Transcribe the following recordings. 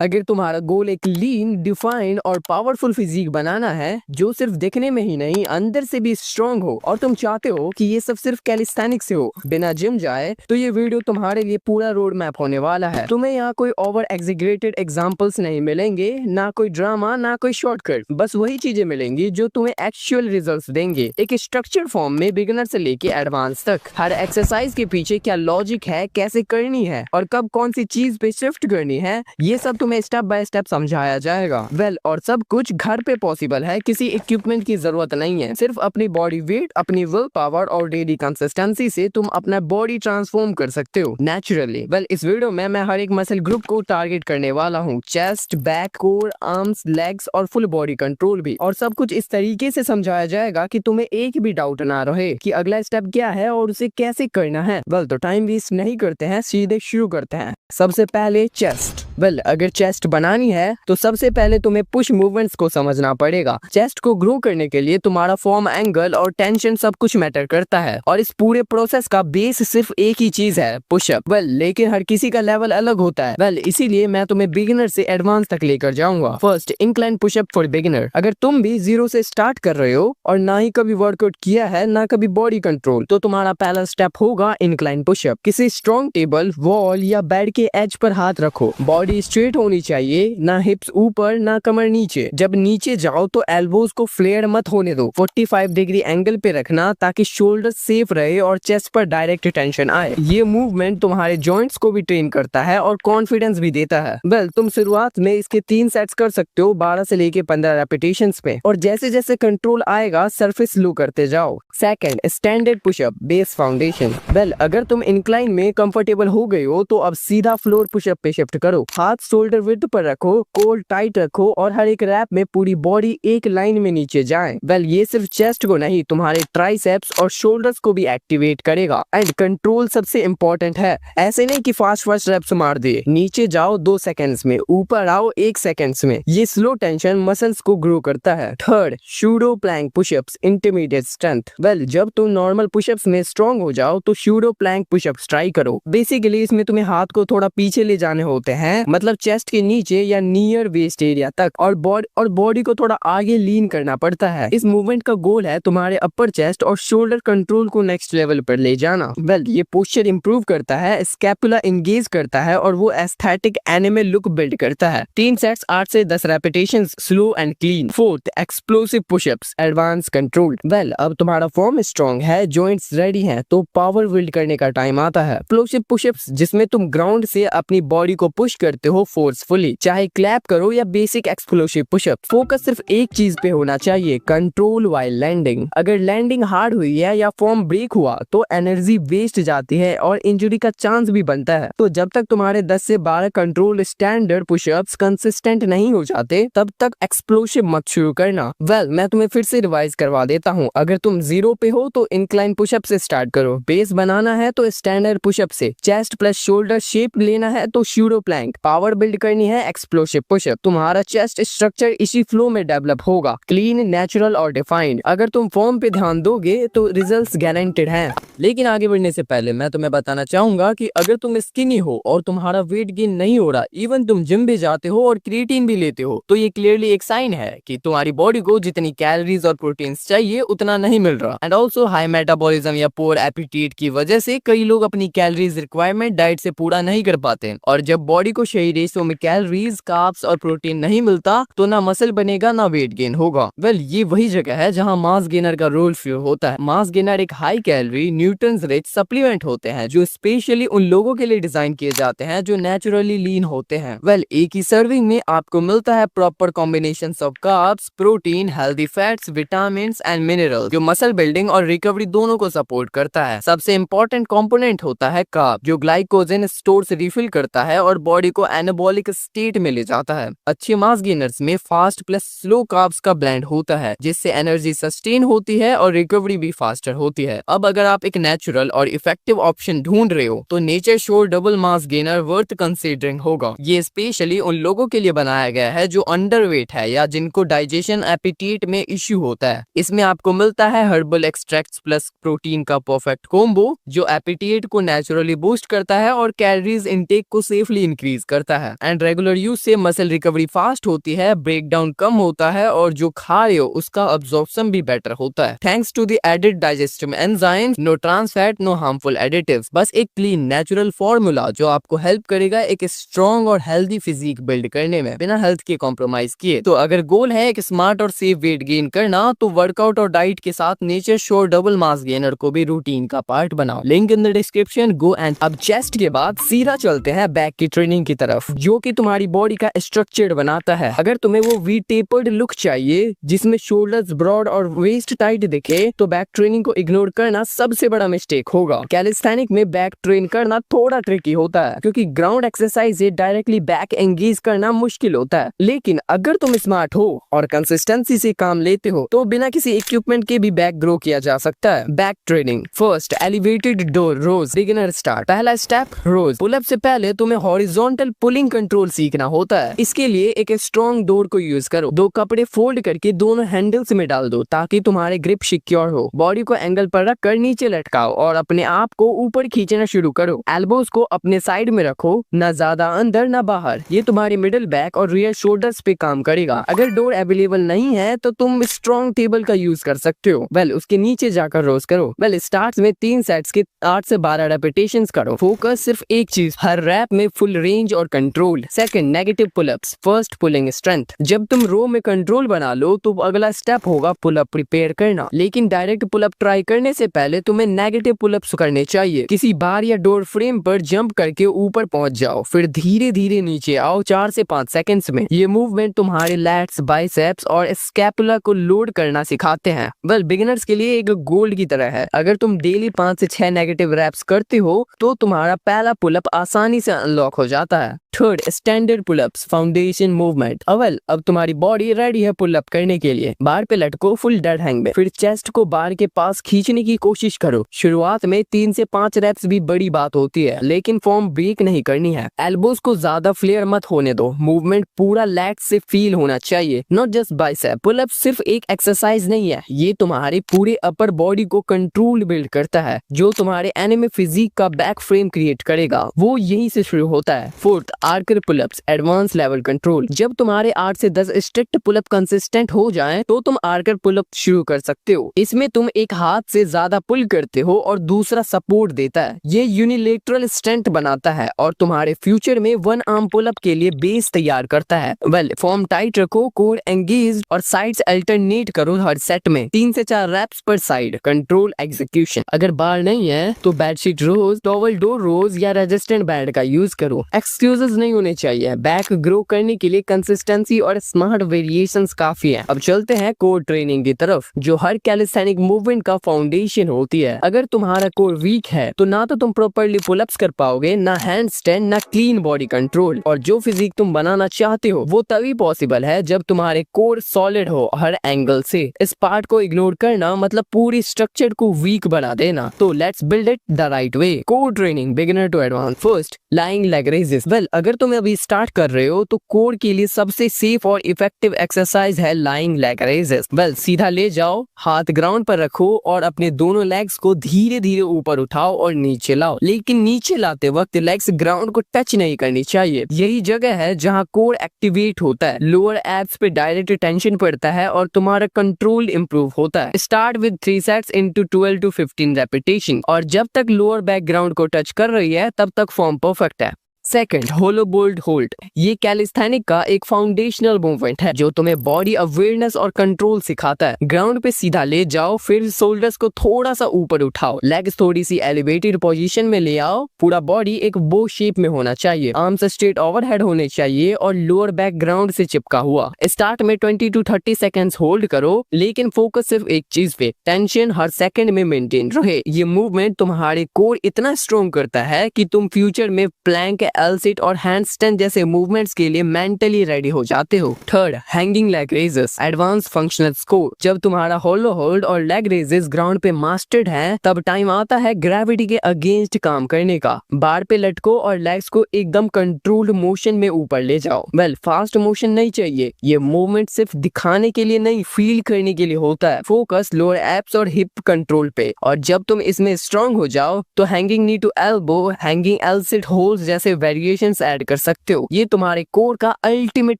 अगर तुम्हारा गोल एक लीन, डिफाइंड और पावरफुल फिजिक बनाना है जो सिर्फ दिखने में ही नहीं अंदर से भी स्ट्रांग हो, और तुम चाहते हो कि ये सब सिर्फ कैलिस्थेनिक्स से हो बिना जिम जाए, तो ये वीडियो तुम्हारे लिए पूरा रोड मैप होने वाला है। तुम्हें यहाँ कोई ओवर एग्जीग्रेटेड एग्जांपल्स नहीं मिलेंगे, ना कोई ड्रामा, ना कोई शॉर्टकट। बस वही चीजें मिलेंगी जो तुम्हें एक्चुअल रिजल्ट्स देंगे, एक स्ट्रक्चर्ड फॉर्म में, बिगिनर से लेके एडवांस तक। हर एक्सरसाइज के पीछे क्या लॉजिक है, कैसे करनी है और कब कौन सी चीज पे शिफ्ट करनी है, ये सब तुम्हें स्टेप बाय स्टेप समझाया जाएगा। और सब कुछ घर पे पॉसिबल है, किसी इक्विपमेंट की जरूरत नहीं है। सिर्फ अपनी बॉडी वेट, अपनी विल पावर और डेली कंसिस्टेंसी से तुम अपना बॉडी ट्रांसफॉर्म कर सकते हो नेचुरली। इस वीडियो में मैं हर एक मसल ग्रुप को टारगेट करने वाला हूँ, chest, back, core, arms, legs और फुल बॉडी कंट्रोल भी। और सब कुछ इस तरीके से समझाया जाएगा कि तुम्हें एक भी डाउट ना रहे कि अगला स्टेप क्या है और उसे कैसे करना है। तो टाइम वेस्ट नहीं करते हैं, सीधे शुरू करते हैं। सबसे पहले चेस्ट। अगर चेस्ट बनानी है तो सबसे पहले तुम्हें पुश मूवमेंट्स को समझना पड़ेगा। चेस्ट को ग्रो करने के लिए तुम्हारा फॉर्म, एंगल और टेंशन सब कुछ मैटर करता है, और इस पूरे प्रोसेस का बेस सिर्फ एक ही चीज है, पुशअप। लेकिन हर किसी का लेवल अलग होता है। इसीलिए मैं तुम्हें बिगिनर से एडवांस तक लेकर जाऊंगा। First, incline pushup for beginner. अगर तुम भी जीरो से स्टार्ट कर रहे हो और ना ही कभी वर्कआउट किया है, ना कभी बॉडी कंट्रोल, तो तुम्हारा पहला स्टेप होगा इंक्लाइन पुशअप। किसी स्ट्रॉन्ग टेबल, वॉल या बेड के एज पर हाथ रखो। बॉडी स्ट्रेट होनी चाहिए, ना हिप्स ऊपर ना कमर नीचे। जब नीचे जाओ तो एल्बोज को फ्लेयर मत होने दो। 45 डिग्री एंगल पे रखना ताकि शोल्डर सेफ रहे और चेस्ट पर डायरेक्ट टेंशन आए। ये मूवमेंट तुम्हारे जॉइंट्स को भी ट्रेन करता है और कॉन्फिडेंस भी देता है। तुम शुरुआत में इसके 3 सेट्स कर सकते हो, 12 से लेके 15 रेपिटेशंस पे, और जैसे जैसे कंट्रोल आएगा सरफेस लो करते जाओ। Second, standard pushup, base foundation. अगर तुम इंक्लाइन में कंफर्टेबल हो गए हो तो अब सीधा फ्लोर पुशअप पे शिफ्ट करो। हाथ शोल्डर विड्थ पर रखो, कोर टाइट रखो और हर एक रैप में पूरी बॉडी एक लाइन में नीचे जाए। ये सिर्फ चेस्ट को नहीं, तुम्हारे ट्राइसेप्स और शोल्डर्स को भी एक्टिवेट करेगा। एंड कंट्रोल सबसे इम्पोर्टेंट है। ऐसे नहीं कि फास्ट रेप्स मार दिए। नीचे जाओ 2 सेकेंड्स में, ऊपर आओ 1 सेकेंड्स में। ये स्लो टेंशन मसल्स को ग्रो करता है। Third, pseudo plank pushups, intermediate strength. जब तुम नॉर्मल पुशअप्स में स्ट्रॉन्ग हो जाओ तो शूडो प्लैंक पुशअप्स ट्राई करो। बेसिकली इसमें तुम्हें हाथ को थोड़ा पीछे ले जाने होते हैं, मतलब चेस्ट के नीचे या नियर वेस्ट एरिया तक, और बॉडी को थोड़ा आगे लीन करना पड़ता है। इस मूवमेंट का गोल है तुम्हारे अपर चेस्ट और शोल्डर कंट्रोल को नेक्स्ट लेवल पर ले जाना। ये पोस्चर इंप्रूव करता है, स्कैपुला इंगेज करता है और वो एस्थेटिक एनिमल लुक बिल्ड करता है। 3 सेट्स, 8 से 10 repetitions, slow and clean. Fourth, explosive pushups, advance control. अब तुम्हारा फॉर्म स्ट्रॉन्ग है, जॉइंट्स रेडी हैं, तो पावर बिल्ड करने का टाइम आता है। एक्सप्लोसिव पुशअप्स, जिसमें तुम ग्राउंड से अपनी बॉडी को पुश करते हो फोर्सफुली, चाहे क्लैप करो या बेसिक एक्सप्लोसिव पुशअप। फोकस सिर्फ एक चीज पे होना चाहिए, कंट्रोल व्हाइल लैंडिंग। अगर लैंडिंग हार्ड हुई है या फॉर्म ब्रेक हुआ तो एनर्जी वेस्ट जाती है और इंजरी का चांस भी बनता है। तो जब तक तुम्हारे 10 से 12 कंट्रोल स्टैंडर्ड पुशअप्स कंसिस्टेंट नहीं हो जाते, तब तक एक्सप्लोसिव मत शुरू करना। मैं तुम्हें फिर से रिवाइज करवा देता हूँ। अगर तुम 0 पे हो तो इंक्लाइन पुशअप से स्टार्ट करो। बेस बनाना है तो स्टैंडर्ड पुशअप से। चेस्ट प्लस शोल्डर शेप लेना है तो शूडो प्लैंक। पावर बिल्ड करनी है, एक्सप्लोसिव पुशअप। तुम्हारा चेस्ट स्ट्रक्चर इसी फ्लो में डेवलप होगा, क्लीन, नेचुरल और डिफाइंड। अगर तुम फॉर्म पे ध्यान दोगे तो रिजल्ट्स गारंटेड हैं। लेकिन आगे बढ़ने से पहले मैं तुम्हें बताना चाहूंगा कि अगर तुम स्किनी हो और तुम्हारा वेट गेन नहीं हो रहा, इवन तुम जिम भी जाते हो और क्रिएटिन भी लेते हो, तो ये क्लियरली एक साइन है कि तुम्हारी बॉडी को जितनी कैलोरीज और प्रोटीन्स चाहिए उतना नहीं मिल रहा। एंड ऑल्सो हाई मेटाबॉलिज्म या पुअर एपिटाइट की वजह से कई लोग अपनी कैलोरीज रिक्वायरमेंट डाइट से पूरा नहीं कर पाते, और जब बॉडी को सही रेशो में कैलोरीज, कार्ब्स और प्रोटीन नहीं मिलता तो ना मसल बनेगा ना वेट गेन होगा। ये वही जगह है जहां मास गेनर का रोल शुरू होता है। मास गेनर एक high calorie, nutrients rich supplement होते हैं जो स्पेशली उन लोगों के लिए डिजाइन किए जाते हैं जो नेचुरली लीन होते हैं। एक ही सर्विंग में आपको मिलता है proper combination of carbs, protein, healthy fats, vitamin and mineral, जो मसल बिल्डिंग और रिकवरी दोनों को सपोर्ट करता है। सबसे इम्पोर्टेंट कंपोनेंट होता है कार्ब, जो ग्लाइकोजन स्टोर से रिफिल करता है और बॉडी को एनाबॉलिक स्टेट में ले जाता है। अच्छे मास गेनर्स में फास्ट प्लस स्लो कार्ब्स का ब्लेंड होता है, जिससे एनर्जी सस्टेन होती है और रिकवरी भी फास्टर होती है। अब अगर आप एक नेचुरल और इफेक्टिव ऑप्शन ढूंढ रहे हो तो nature sure double mass gainer worth considering होगा। ये स्पेशली उन लोगों के लिए बनाया गया है जो अंडरवेट है या जिनको डाइजेशन एपिटाइट में इश्यू होता है। इसमें आपको मिलता है हर्बल एक्सट्रैक्ट्स प्लस प्रोटीन का परफेक्ट कॉम्बो, जो एपिटाइट को नेचुरली बूस्ट करता है और कैलोरीज इनटेक को सेफली इंक्रीज करता है। एंड रेगुलर यूज से मसल रिकवरी फास्ट होती है, ब्रेक डाउन कम होता है और जो खा रहे हो उसका अब्जॉर्प्शन भी बेटर होता है thanks to the added digestive enzyme, no trans fat, no harmful additives. बस एक क्लीन नेचुरल फॉर्मूला जो आपको हेल्प करेगा एक स्ट्रॉन्ग और हेल्दी फिजिक बिल्ड करने में बिना हेल्थ के कॉम्प्रोमाइज किए। तो अगर गोल है एक स्मार्ट और सेफ वेट गेन करना तो वर्कआउट और डाइट के साथ nature sure double mass gainer को भी रूटीन का पार्ट बनाओ। Link in the description, go and. अब चेस्ट के बाद सीधा चलते हैं बैक की ट्रेनिंग की तरफ जो कि तुम्हारी बॉडी का स्ट्रक्चर बनाता है। अगर तुम्हें वो वी टेपर्ड लुक चाहिए जिसमें शोल्डर्स ब्रॉड और वेस्ट टाइट दिखे तो बैक ट्रेनिंग को इग्नोर करना सबसे बड़ा मिस्टेक होगा। कैलिस्थेनिक में बैक ट्रेन करना थोड़ा ट्रिकी होता है क्योंकि ground exercise directly back engage करना मुश्किल होता है, लेकिन अगर तुम स्मार्ट हो और कंसिस्टेंसी से काम लेते हो तो बिना किसी इक्विपमेंट के भी बैक ग्रो किया जा सकता है। Back training first, elevated door rows beginner start. पहला स्टेप रोज। पुलअप से पहले तुम्हें हॉरिजॉन्टल पुलिंग कंट्रोल सीखना होता है। इसके लिए एक स्ट्रॉन्ग डोर को यूज करो। दो कपड़े फोल्ड करके दोनों हैंडल्स में डाल दो ताकि तुम्हारे ग्रिप सिक्योर हो। बॉडी को एंगल पर रख कर नीचे लटकाओ और अपने आप को ऊपर खींचना शुरू करो। एल्बोज को अपने साइड में रखो, न ज्यादा अंदर न बाहर। ये तुम्हारे मिडिल बैक और रियर शोल्डर्स पे काम करेगा। अगर डोर अवेलेबल नहीं है तो तुम स्ट्रॉन्ग टेबल का यूज कर सकते हो। उसके नीचे जाकर रोज करो। स्टार्ट में 3 सेट्स के 8 से 12 रेपिटेशंस करो। फोकस सिर्फ एक चीज, हर रैप में फुल रेंज और control. Second, negative pullups. First, pulling strength. जब तुम रो में कंट्रोल बना लो तो अगला स्टेप होगा पुलअप प्रिपेयर करना, लेकिन डायरेक्ट पुलअप ट्राई करने से पहले तुम्हें नेगेटिव पुलअप्स करने चाहिए। किसी बार या डोर फ्रेम पर जंप करके ऊपर पहुंच जाओ, फिर धीरे धीरे नीचे आओ 4 से 5 सेकंड्स में। ये मूवमेंट तुम्हारे लैट्स, बाइसेप्स और स्कैपुला को लोड करना सिखाते हैं। बिगिनर्स के लिए एक गोल्ड की तरह है। अगर तुम डेली 5 से 6 नेगेटिव रैप्स करते हो तो तुम्हारा पहला पुलअप आसानी से अनलॉक हो जाता है। Third, standard pullups foundation movement. अब तुम्हारी बॉडी रेडी है पुलअप करने के लिए। बार पे लटको फुल डेड हैंग में, फिर चेस्ट को बार के पास खींचने की कोशिश करो। शुरुआत में 3 से 5 रैप्स भी बड़ी बात होती है, लेकिन फॉर्म ब्रेक नहीं करनी है। एल्बोज को ज्यादा फ्लेयर मत होने दो। मूवमेंट पूरा लैट से फील होना चाहिए, नॉट जस्ट बाइसेप। पुलअप सिर्फ एक एक्सरसाइज नहीं है, ये तुम्हारे पूरे अपर बॉडी को कंट्रोल बिल्ड करता है जो तुम्हारे एनिमे फिजिक का बैक फ्रेम क्रिएट करेगा। वो यहीं से शुरू होता है। Fourth, archer pullups advance level control. जब तुम्हारे 8 से 10 स्ट्रिक्ट पुलअप कंसिस्टेंट हो जाएं, तो तुम आर्कर पुलअप शुरू कर सकते हो। इसमें तुम एक हाथ से ज्यादा पुल करते हो और दूसरा सपोर्ट देता है। ये यूनिलेटरल स्ट्रेंथ बनाता है और तुम्हारे फ्यूचर में 1 आर्म पुलअप के लिए बेस तैयार करता है। फॉर्म टाइट रखो, कोर एंगेज और साइड्स अल्टरनेट करो हर सेट में। 3 से 4 रैप्स पर साइड। Control execution. अगर बार नहीं है तो बेडशीट रोज, टॉवल डोर रोज या रेजिस्टेंट बैंड का यूज करो। एक्सक्यूजेस नहीं होने चाहिए। बैक ग्रो करने के लिए कंसिस्टेंसी और स्मार्ट वेरिएशंस काफी है। अब चलते हैं कोर ट्रेनिंग की तरफ जो हर कैलिस्थेनिक मूवमेंट का फाउंडेशन होती है। अगर तुम्हारा कोर वीक है तो ना तो तुम प्रॉपर्ली पुलअप्स कर पाओगे, ना हैंड स्टैंड, ना क्लीन बॉडी कंट्रोल। और जो फिजिक तुम बनाना चाहते हो वो तभी पॉसिबल है जब तुम्हारे कोर सॉलिड हो हर एंगल से। इस पार्ट को इग्नोर करना मतलब पूरी स्ट्रक्चर को वीक बना देना। तो let's build it the right way. Core training beginner to advance. First, lying leg raises. अगर तुम अभी स्टार्ट कर रहे हो तो कोर के लिए सबसे सेफ और इफेक्टिव एक्सरसाइज है लाइंग लेग रेजेस। सीधा ले जाओ, हाथ ग्राउंड पर रखो और अपने दोनों लेग्स को धीरे धीरे ऊपर उठाओ और नीचे लाओ, लेकिन नीचे लाते वक्त लेग्स ग्राउंड को टच नहीं करनी चाहिए। यही जगह है जहां कोर एक्टिवेट होता है, लोअर एब्स पे डायरेक्ट टेंशन पड़ता है और तुम्हारा कंट्रोल इंप्रूव होता है। Start with 3 sets into 12 to 15 repetition और जब तक लोअर बैक ग्राउंड को टच कर रही है तब तक फॉर्म परफेक्ट है। सेकंड, होलो बोल्ट होल्ड। ये कैलिस्थेनिक का एक फाउंडेशनल मूवमेंट है जो तुम्हें बॉडी अवेयरनेस और कंट्रोल सिखाता है। ग्राउंड पे सीधा ले जाओ, फिर शोल्डर्स को थोड़ा सा ऊपर उठाओ, लेग्स थोड़ी सी एलिवेटेड पोजीशन में ले आओ। पूरा बॉडी एक बो शेप में होना चाहिए, आर्म्स स्ट्रेट ओवरहेड होने चाहिए और लोअर बैक ग्राउंड से चिपका हुआ। स्टार्ट में 20 to 30 सेकेंड्स होल्ड करो, लेकिन फोकस सिर्फ एक चीज पे, टेंशन हर सेकंड में मेंटेन रहे। ये मूवमेंट तुम्हारे कोर इतना स्ट्रॉन्ग करता है कि तुम फ्यूचर में प्लैंक, एल सिट और हैंडस्टैंड जैसे मूवमेंट्स के लिए मेंटली रेडी हो जाते हो। Third, hanging leg raises advance functional score. जब तुम्हारा होलो होल्ड और लेग रेजेस ग्राउंड पे मास्टर्ड है तब टाइम आता है ग्रेविटी के अगेंस्ट काम करने का। बार पे लटको और लेग्स को एकदम कंट्रोल्ड मोशन में ऊपर ले जाओ। फास्ट मोशन नहीं चाहिए, ये मूवमेंट सिर्फ दिखाने के लिए नहीं, फील करने के लिए होता है। फोकस लोअर एब्स और हिप कंट्रोल पे। और जब तुम इसमें स्ट्रॉन्ग हो जाओ तो hanging knee to elbow, hanging L sit holds जैसे वेरिएशंस ऐड कर सकते हो। ये तुम्हारे कोर का अल्टीमेट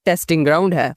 टेस्टिंग ग्राउंड है।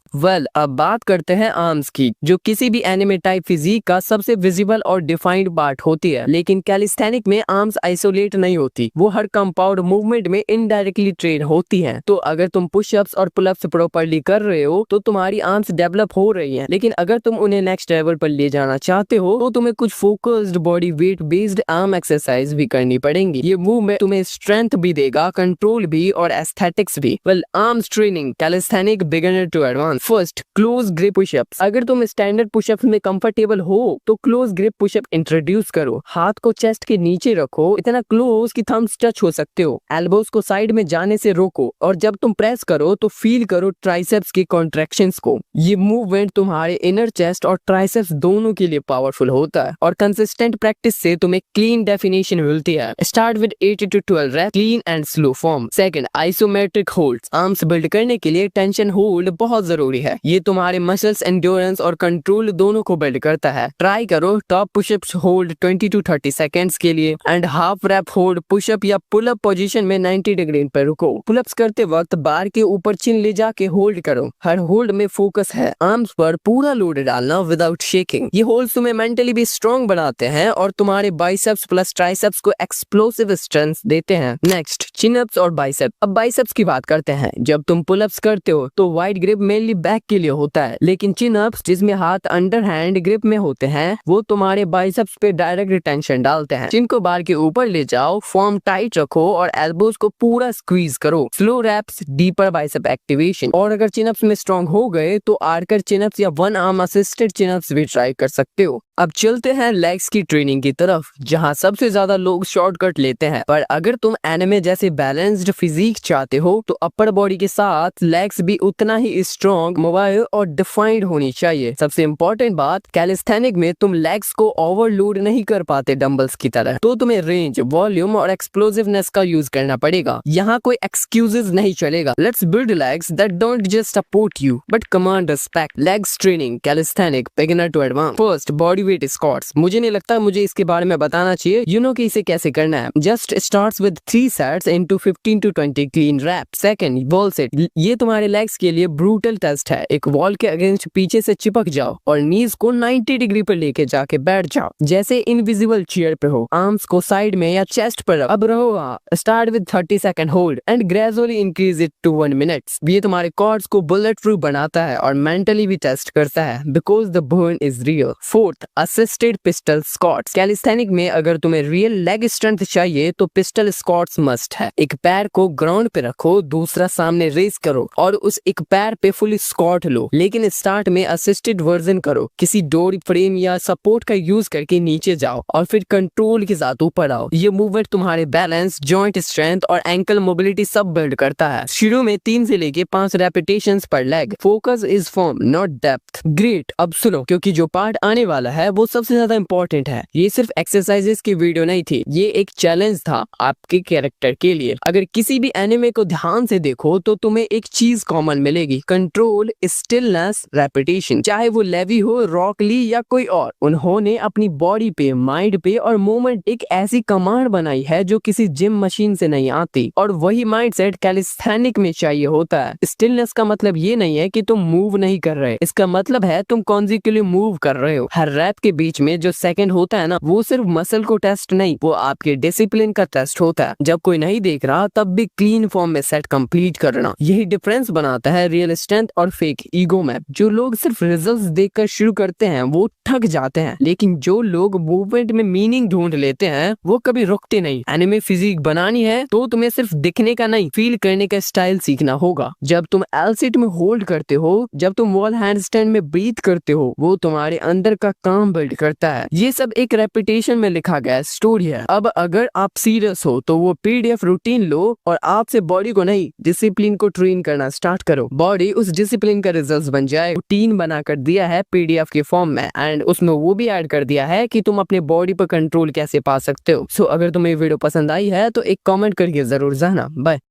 अब बात करते हैं आर्म्स की, जो किसी भी एनिमे टाइप फिजिक का सबसे विजिबल और डिफाइंड पार्ट होती है। लेकिन कैलिस्थेनिक में आर्म्स आइसोलेट नहीं होती, वो हर कंपाउंड मूवमेंट में इनडायरेक्टली ट्रेन होती हैं। तो अगर तुम पुशअप्स और पुलअप्स प्रॉपर्ली कर रहे हो तो तुम्हारी आर्म्स डेवलप हो रही हैं। लेकिन अगर तुम उन्हें नेक्स्ट लेवल पर ले जाना चाहते हो तो तुम्हें कुछ focused body weight based arm exercise भी करनी पड़ेंगी। ये मूवमेंट तुम्हें स्ट्रेंथ भी देगा, कंट्रोल भी और एस्थेटिक्स भी। Arms training calisthenic beginner to advance. First, close grip pushups. अगर तुम स्टैंडर्ड पुशअप्स में कंफर्टेबल हो तो क्लोज ग्रिप पुशअप इंट्रोड्यूस करो। हाथ को चेस्ट के नीचे रखो, इतना क्लोज कि थम्स टच हो सकते हो। एल्बोस को साइड में जाने से रोको और जब तुम प्रेस करो तो फील करो ट्राइसेप्स की कॉन्ट्रैक्शंस को। ये मूवमेंट तुम्हारे इनर चेस्ट और ट्राइसेप्स दोनों के लिए पावरफुल होता है और कंसिस्टेंट प्रैक्टिस से तुम्हें क्लीन डेफिनेशन मिलती है। Start with 8 to 12 rape, clean and slow form. Second, isometric holds. Arms build करने के लिए टेंशन होल्ड बहुत जरूरी है। ये तुम्हारे मसल्स एंड्योरेंस और कंट्रोल दोनों को बिल्ड करता है। ट्राई करो top pushups hold 20 to 30 seconds के लिए and half rep hold pushup या पुलअप पोजीशन में 90 डिग्री पर रुको। पुलअप्स करते वक्त बार के ऊपर चिन ले जाके होल्ड करो। हर होल्ड में फोकस है आर्म्स पर पूरा लोड डालना विदाउट शेकिंग। ये होल्ड्स तुम्हें मेंटली भी स्ट्रॉन्ग बनाते हैं और तुम्हारे बाइसेप्स प्लस ट्राइसेप्स को एक्सप्लोसिव स्ट्रेंथ देते हैं। नेक्स्ट, चिन अप्स और बाइसेप। अब बाइसेप्स की बात करते हैं। जब तुम पुलअप्स करते हो तो वाइड ग्रिप मेनली बैक के लिए होता है, लेकिन चिन अप्स जिसमें हाथ अंडर हैंड ग्रिप में होते हैं वो तुम्हारे बाइसेप्स पे डायरेक्ट टेंशन डालते हैं। चिन को बार के ऊपर ले जाओ, फॉर्म टाइट रखो और एल्बोस को पूरा स्क्वीज करो। Slow reps, deeper bicep activation. और अगर चिन अप्स में स्ट्रॉन्ग हो गए तो आर्कर चिन अप्स या one arm assisted chin ups भी ट्राई कर सकते हो। अब चलते हैं लेग्स की ट्रेनिंग की तरफ, जहां सबसे ज्यादा लोग शॉर्टकट लेते हैं। पर अगर तुम एनिमे जैसे बैलेंस्ड फिजिक चाहते हो तो अपर बॉडी के साथ लेग्स भी उतना ही स्ट्रॉन्ग, मोबाइल और डिफाइंड होनी चाहिए। सबसे इंपॉर्टेंट बात, कैलिस्थेनिक में तुम लेग्स को ओवरलोड नहीं कर पाते डंबल्स की तरह, तो तुम्हें रेंज, वॉल्यूम और एक्सप्लोसिवनेस का यूज करना पड़ेगा। यहाँ कोई एक्सक्यूजेस नहीं चलेगा। Let's build legs that don't just support you but command respect. Legs training calisthenic beginner to advance. First, body weight squats. मुझे नहीं लगता मुझे इसके बारे में बताना चाहिए, यू नो कि इसे कैसे करना है। Just starts with 3 sets into 15 to 20 clean rep. Second, wall sit. ये तुम्हारे लेग्स के लिए ब्रूटल टेस्ट है। एक वॉल के अगेंस्ट पीछे से चिपक जाओ और नीज को 90 डिग्री पर लेके जाके बैठ जाओ जैसे इनविजिबल चेयर पे हो। आर्म्स को साइड में या चेस्ट पर अब रहो। Start with 30 second hold and gradually increase it to 1 minute. ये तुम्हारे कॉर्ड्स को बुलेट प्रूफ बनाता है और मेंटली भी टेस्ट करता है because the burn is real. Fourth, assisted pistol squats. Calisthenic में अगर तुम्हें रियल लेग स्ट्रेंथ चाहिए तो पिस्टल स्क्वाट्स मस्ट है। एक पैर को ग्राउंड पे रखो, दूसरा सामने रेस करो और उस एक पैर पे फुल स्क्वाट लो। लेकिन स्टार्ट में असिस्टेड वर्जन करो, किसी डोर फ्रेम या सपोर्ट का यूज करके नीचे जाओ और फिर कंट्रोल के साथ ऊपर आओ। ये मूवमेंट तुम्हारे बैलेंस, जॉइंट स्ट्रेंथ और एंकल मोबिलिटी सब बिल्ड करता है। शुरू में 3 से लेके 5 रेपिटेशंस पर leg. Focus is form not depth. Great, अब सुनो क्योंकि जो पार्ट आने वाला है वो सबसे ज्यादा इंपॉर्टेंट है। ये सिर्फ एक्सरसाइजेस की वीडियो नहीं थी, ये एक चैलेंज था आपके कैरेक्टर के लिए। अगर किसी भी एनिमे को ध्यान से देखो तो तुम्हें एक चीज कॉमन मिलेगी, कंट्रोल, स्टिलनेस, रेपिटेशन। चाहे वो लेवी हो, रॉक ली या कोई और, उन्होंने अपनी बॉडी पे, माइंड पे और मूवमेंट एक ऐसी कमांड बनाई है जो किसी जिम मशीन से नहीं आती। और वही माइंडसेट कैलिस्थेनिक में चाहिए होता है। स्टिलनेस का मतलब ये नहीं है कि तुम मूव नहीं कर रहे, इसका मतलब है तुम कॉन्जिक्यूटिव मूव कर रहे हो। हर रैप के बीच में जो सेकंड होता है ना, वो सिर्फ मसल को टेस्ट नहीं, वो आपके डिसिप्लिन का टेस्ट होता है। जब कोई नहीं देख रहा तब भी क्लीन फॉर्म में सेट कंप्लीट करना, यही डिफरेंस बनाता है रियल स्ट्रेंथ और फेक ईगो में। जो लोग सिर्फ रिजल्ट्स देखकर शुरू करते हैं वो थक जाते हैं, लेकिन जो लोग मूवमेंट में मीनिंग ढूंढ लेते हैं वो कभी रुकते नहीं। एनिमे फिजिक बनानी है तो तुम्हें सिर्फ दिखने का नहीं, फील करने का स्टाइल सीखना होगा। जब तुम एल सीट में होल्ड करते हो, जब तुम वॉल हैंड स्टैंड में ब्रीथ करते हो, वो तुम्हारे अंदर का काम बिल्ड करता है। ये सब एक रेपिटेशन में लिखा गया स्टोरी है। अब अगर आप सीरियस हो तो वो पीडीएफ रूटीन लो और आपसे बॉडी को नहीं, डिसिप्लिन को ट्रेन करना स्टार्ट करो। बॉडी उस डिसिप्लिन का रिजल्ट बन जाए। रूटीन बनाकर दिया है पीडीएफ के फॉर्म में एंड उसमें वो भी ऐड कर दिया है कि तुम अपने बॉडी पर कंट्रोल कैसे पा सकते हो। सो अगर तुम्हें वीडियो पसंद आई है तो एक कमेंट करके जरूर जाना। बाय।